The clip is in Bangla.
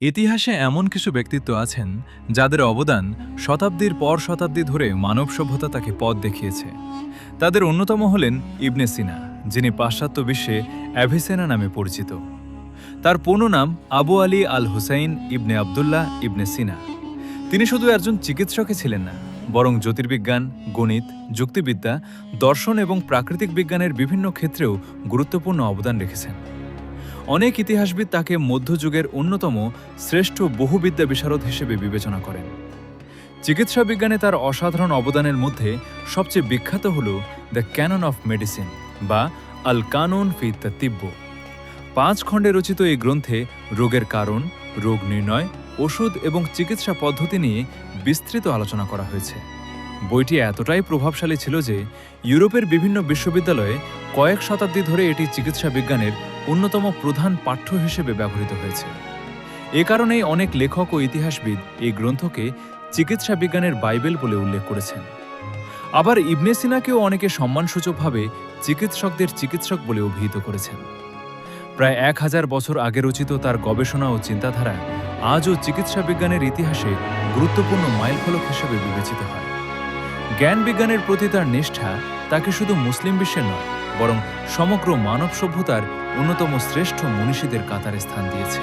ইতিহাসে এমন কিছু ব্যক্তিত্ব আছেন যাদের অবদান শতাব্দীর পর শতাব্দী ধরে মানব সভ্যতা তাকে পথ দেখিয়েছে। তাদের অন্যতম হলেন ইবনে সিনা, যিনি পাশ্চাত্য বিশ্বে অ্যাভিসেনা নামে পরিচিত। তার পূর্ণ নাম আবু আলী আল হুসাইন ইবনে আবদুল্লাহ ইবনে সিনা। তিনি শুধু একজন চিকিৎসকই ছিলেন না, বরং জ্যোতির্বিজ্ঞান, গণিত, যুক্তিবিদ্যা, দর্শন এবং প্রাকৃতিক বিজ্ঞানের বিভিন্ন ক্ষেত্রেও গুরুত্বপূর্ণ অবদান রেখেছেন। অনেক ইতিহাসবিদ তাকে মধ্যযুগের অন্যতম শ্রেষ্ঠ বহুবিদ্যা বিশারদ হিসেবে বিবেচনা করেন। চিকিৎসা বিজ্ঞানে তার অসাধারণ অবদানের মধ্যে সবচেয়ে বিখ্যাত হল দ্য ক্যানন অফ মেডিসিন বা আল কানুন ফি তিব্ব। 5 খণ্ডে রচিত এই গ্রন্থে রোগের কারণ, রোগ নির্ণয়, ওষুধ এবং চিকিৎসা পদ্ধতি নিয়ে বিস্তৃত আলোচনা করা হয়েছে। বইটি এতটাই প্রভাবশালী ছিল যে ইউরোপের বিভিন্ন বিশ্ববিদ্যালয়ে কয়েক শতাব্দী ধরে এটি চিকিৎসা বিজ্ঞানের অন্যতম প্রধান পাঠ্য হিসেবে ব্যবহৃত হয়েছে। এ কারণেই অনেক লেখক ও ইতিহাসবিদ এই গ্রন্থকে চিকিৎসা বিজ্ঞানের বাইবেল বলে উল্লেখ করেছেন। আবার ইবনে সিনাকেও অনেকে সম্মানসূচকভাবে চিকিৎসকদের চিকিৎসক বলে অভিহিত করেছেন। প্রায় 1000 বছর আগে রচিত তার গবেষণা ও চিন্তাধারা আজও চিকিৎসা বিজ্ঞানের ইতিহাসে গুরুত্বপূর্ণ মাইলফলক হিসেবে বিবেচিত হয়। জ্ঞান বিজ্ঞানের প্রতি তার নিষ্ঠা তাকে শুধু মুসলিম বিশ্বের নয়, বরং সমগ্র মানব সভ্যতার অন্যতম শ্রেষ্ঠ মনীষীদের কাতারে স্থান দিয়েছে।